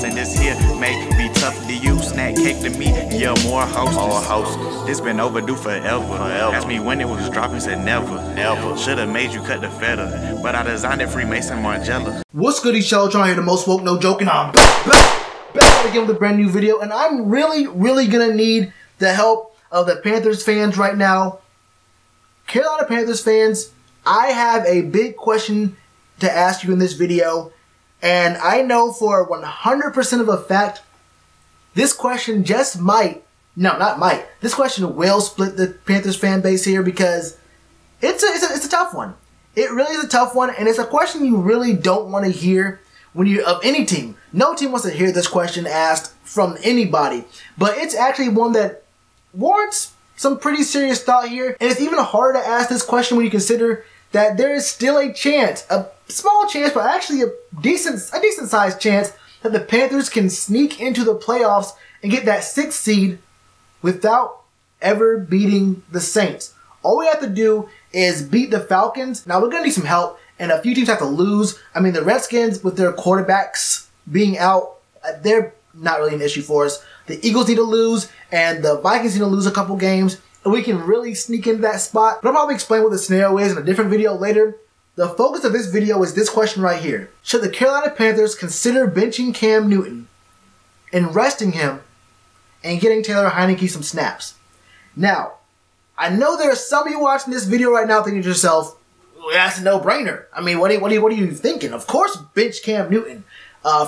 and this here may be tough to you. Snack cake to me, yeah, more hostess. This been overdue forever. Asked me when it was dropping, said never. Should've made you cut the feta, but I designed it Freemason Margiela. What's good, Shellitronnn here, the most woke, no joking. I'm back again with a brand new video, and I'm really gonna need the help of the Panthers fans right now. Carolina Panthers fans, I have a big question to ask you in this video, and I know for 100% of a fact, this question just might, no, not might, this question will split the Panthers fan base here because it's a tough one. It really is a tough one, and it's a question you really don't want to hear when you're of any team. No team wants to hear this question asked from anybody, but it's actually one that warrants some pretty serious thought here, and it's even harder to ask this question when you consider that there is still a chance, a small chance, but actually a decent sized chance that the Panthers can sneak into the playoffs and get that 6th seed without ever beating the Saints. All we have to do is beat the Falcons. Now we're gonna need some help, and a few teams have to lose. I mean, the Redskins with their quarterbacks being out, they're not really an issue for us. The Eagles need to lose, and the Vikings need to lose a couple games, and we can really sneak into that spot. But I'll probably explain what the scenario is in a different video later. The focus of this video is this question right here. Should the Carolina Panthers consider benching Cam Newton and resting him and getting Taylor Heinicke some snaps? Now, I know there are some of you watching this video right now thinking to yourself, well, that's a no-brainer. I mean, what are you thinking? Of course, bench Cam Newton.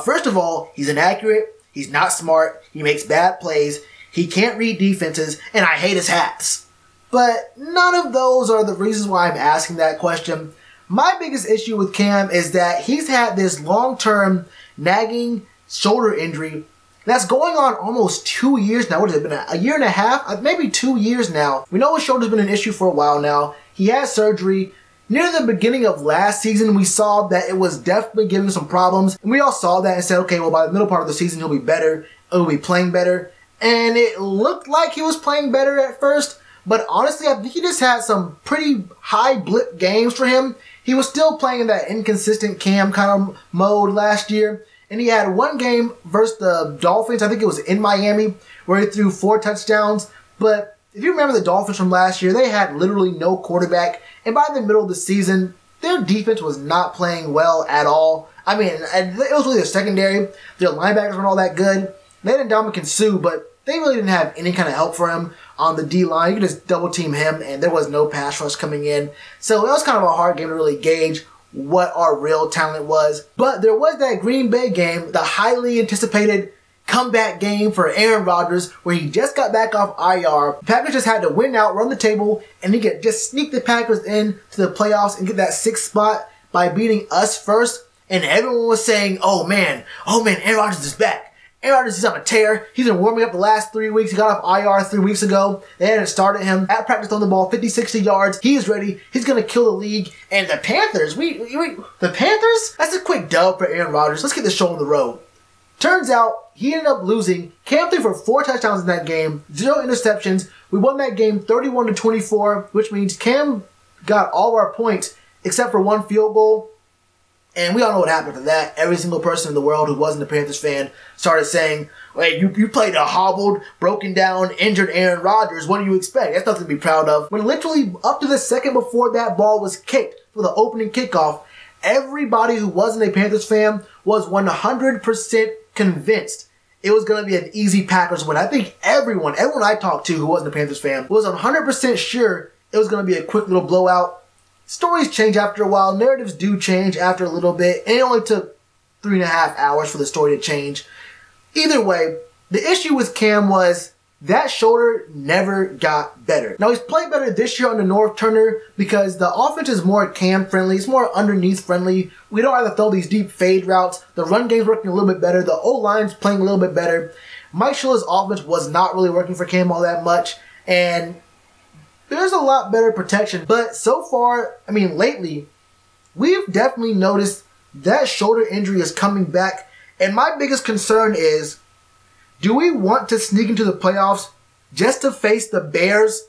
First of all, he's inaccurate. He's not smart. He makes bad plays. He can't read defenses, and I hate his hats. But none of those are the reasons why I'm asking that question. My biggest issue with Cam is that he's had this long-term nagging shoulder injury that's going on almost 2 years now. What has it been, a year and a half? Maybe 2 years now. We know his shoulder's been an issue for a while now. He had surgery. Near the beginning of last season, we saw that it was definitely giving some problems. And we all saw that and said, okay, well, by the middle part of the season, he'll be better. He'll be playing better. And it looked like he was playing better at first. But honestly, I think he just had some pretty high blip games for him. He was still playing in that inconsistent Cam kind of mode last year. And he had one game versus the Dolphins, I think it was in Miami, where he threw 4 touchdowns. But if you remember the Dolphins from last year, they had literally no quarterback. And by the middle of the season, their defense was not playing well at all. I mean, it was really their secondary. Their linebackers weren't all that good. They had Ndamukong Suh, but they really didn't have any kind of help for him on the D-line. You could just double team him, and there was no pass rush coming in. So it was kind of a hard game to really gauge what our real talent was. But there was that Green Bay game, the highly anticipated comeback game for Aaron Rodgers, where he just got back off IR. The Packers just had to win out, run the table, and he could just sneak the Packers in to the playoffs and get that 6th spot by beating us first. And everyone was saying, oh man, Aaron Rodgers is back. Aaron Rodgers is on a tear. He's been warming up the last 3 weeks. He got off IR 3 weeks ago. They hadn't started him at practice on the ball, 50, 60 yards. He is ready. He's going to kill the league. And the Panthers, the Panthers? That's a quick dub for Aaron Rodgers. Let's get this show on the road. Turns out, he ended up losing. Cam threw for 4 touchdowns in that game, 0 interceptions. We won that game 31-24, which means Cam got all of our points except for 1 field goal. And we all know what happened to that. Every single person in the world who wasn't a Panthers fan started saying, wait, you played a hobbled, broken down, injured Aaron Rodgers. What do you expect? That's nothing to be proud of. When literally up to the second before that ball was kicked for the opening kickoff, everybody who wasn't a Panthers fan was 100% convinced it was going to be an easy Packers win. I think everyone I talked to who wasn't a Panthers fan was 100% sure it was going to be a quick little blowout. Stories change after a while. Narratives do change after a little bit. And it only took 3.5 hours for the story to change. Either way, the issue with Cam was that shoulder never got better. Now, he's played better this year under North Turner because the offense is more Cam friendly. It's more underneath friendly. We don't have to throw these deep fade routes. The run game's working a little bit better. The O-line's playing a little bit better. Mike Shula's offense was not really working for Cam all that much. And there's a lot better protection. But so far, I mean, lately, we've definitely noticed that shoulder injury is coming back. And my biggest concern is, do we want to sneak into the playoffs just to face the Bears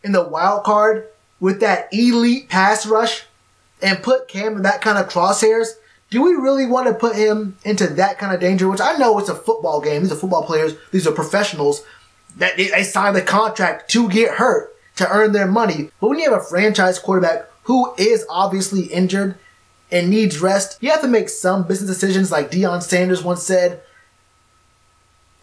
in the wild card with that elite pass rush and put Cam in that kind of crosshairs Do we really want to put him into that kind of danger? Which I know it's a football game. These are football players. These are professionals. That they signed the contract to get hurt, to earn their money. But when you have a franchise quarterback who is obviously injured and needs rest, you have to make some business decisions like Deion Sanders once said.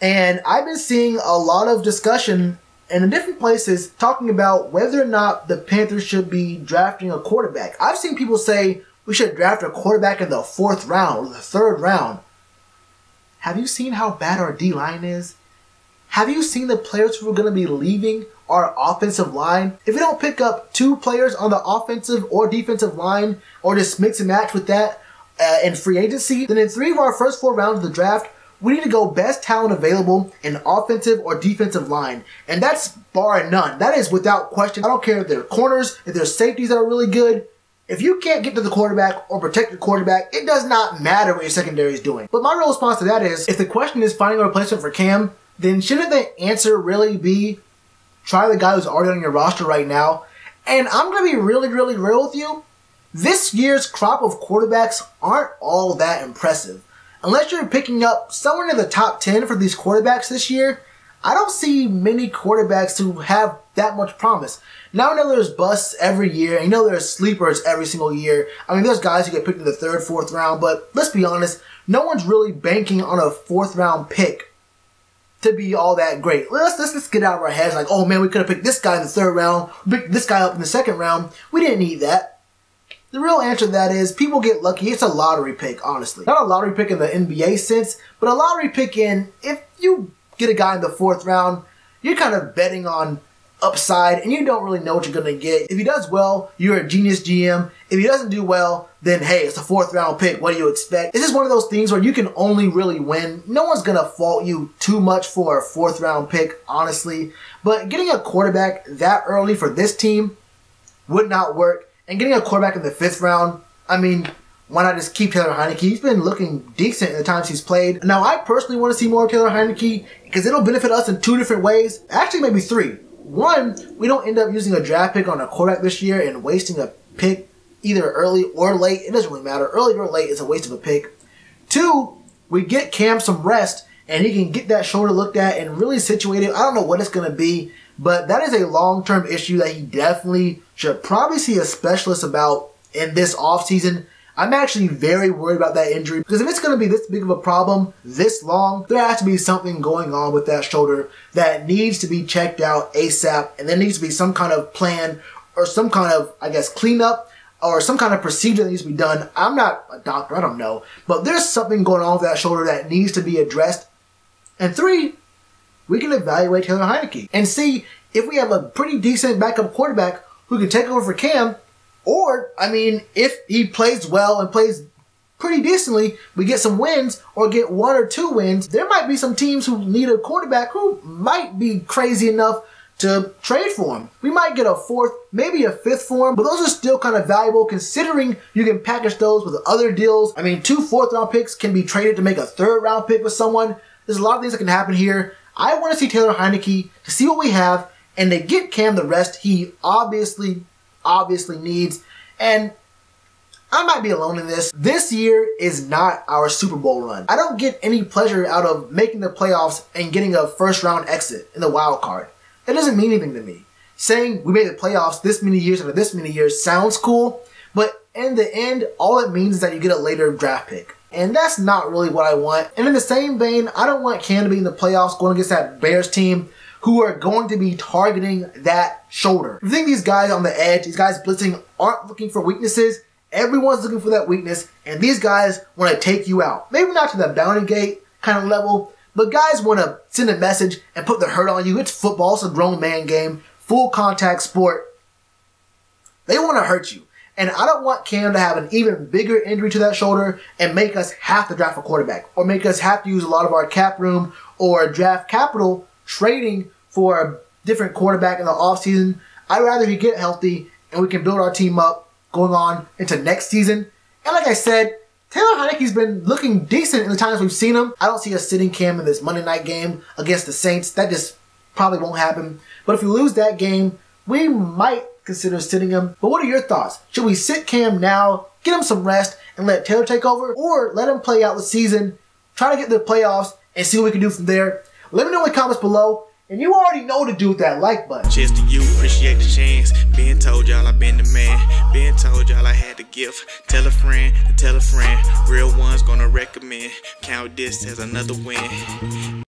And I've been seeing a lot of discussion in different places talking about whether or not the Panthers should be drafting a quarterback. I've seen people say we should draft a quarterback in the 4th round or the 3rd round. Have you seen how bad our D-line is? Have you seen the players who are going to be leaving our offensive line? If we don't pick up 2 players on the offensive or defensive line, or just mix and match with that in free agency, then in 3 of our first 4 rounds of the draft, we need to go best talent available in offensive or defensive line. And that's bar none. That is without question. I don't care if they're corners, if they're safeties that are really good. If you can't get to the quarterback or protect your quarterback, it does not matter what your secondary is doing. But my real response to that is, if the question is finding a replacement for Cam, then shouldn't the answer really be try the guy who's already on your roster right now? And I'm going to be really, really real with you. This year's crop of quarterbacks aren't all that impressive. Unless you're picking up somewhere in the top 10 for these quarterbacks this year, I don't see many quarterbacks who have that much promise. Now I know there's busts every year, and you know there's sleepers every single year. I mean, there's guys who get picked in the 3rd, 4th round, but let's be honest, no one's really banking on a 4th round pick to be all that great. Let's get out of our heads like, oh man, we could have picked this guy in the 3rd round, picked this guy up in the 2nd round. We didn't need that. The real answer to that is people get lucky. It's a lottery pick, honestly. Not a lottery pick in the NBA sense, but a lottery pick in if you get a guy in the 4th round, you're kind of betting on upside and you don't really know what you're going to get. If he does well, you're a genius GM. If he doesn't do well, then hey, it's a 4th round pick. What do you expect? It's just one of those things where you can only really win. No one's going to fault you too much for a 4th round pick, honestly. But getting a quarterback that early for this team would not work. And getting a quarterback in the 5th round, I mean, why not just keep Taylor Heinicke? He's been looking decent in the times he's played. Now, I personally want to see more of Taylor Heinicke because it'll benefit us in 2 different ways. Actually, maybe 3. 1, we don't end up using a draft pick on a quarterback this year and wasting a pick either early or late. It doesn't really matter. Early or late is a waste of a pick. 2, we get Cam some rest and he can get that shoulder looked at and really situated. I don't know what it's going to be, but that is a long-term issue that he definitely should probably see a specialist about in this offseason. I'm actually very worried about that injury because if it's going to be this big of a problem this long, there has to be something going on with that shoulder that needs to be checked out ASAP, and there needs to be some kind of plan or some kind of, I guess, cleanup or some kind of procedure that needs to be done. I'm not a doctor, I don't know, but there's something going on with that shoulder that needs to be addressed. And 3, we can evaluate Taylor Heinicke and see if we have a pretty decent backup quarterback who can take over for Cam. Or, I mean, if he plays well and plays pretty decently, we get some wins or get 1 or 2 wins. There might be some teams who need a quarterback who might be crazy enough to trade for him. We might get a 4th, maybe a 5th for him, but those are still kind of valuable considering you can package those with other deals. I mean, 2 4th round picks can be traded to make a 3rd round pick with someone. There's a lot of things that can happen here. I want to see Taylor Heinicke to see what we have and to get Cam the rest he obviously needs. And I might be alone in this. This year is not our Super Bowl run. I don't get any pleasure out of making the playoffs and getting a 1st round exit in the wild card. It doesn't mean anything to me. Saying we made the playoffs this many years after this many years sounds cool, but in the end, all it means is that you get a later draft pick. And that's not really what I want. And in the same vein, I don't want Cam to be in the playoffs going against that Bears team who are going to be targeting that shoulder. If you think these guys on the edge, these guys blitzing aren't looking for weaknesses, everyone's looking for that weakness, and these guys want to take you out. Maybe not to the bounty gate kind of level, but guys want to send a message and put the hurt on you. It's football, it's a grown man game, full contact sport. They want to hurt you. And I don't want Cam to have an even bigger injury to that shoulder and make us have to draft a quarterback or make us have to use a lot of our cap room or draft capital trading for a different quarterback in the offseason. I'd rather he get healthy and we can build our team up going on into next season. And like I said, Taylor Heinicke's been looking decent in the times we've seen him. I don't see us sitting Cam in this Monday night game against the Saints. That just probably won't happen. But if we lose that game, we might consider sitting him. But what are your thoughts? Should we sit Cam now, get him some rest, and let Taylor take over, or let him play out the season, try to get to the playoffs, and see what we can do from there. Let me know in the comments below. And you already know to do with that like button. Cheers to you, appreciate the chance. Been told y'all I been the man. Been told y'all I had the gift. Tell a friend to tell a friend. Real ones gonna recommend. Count this as another win.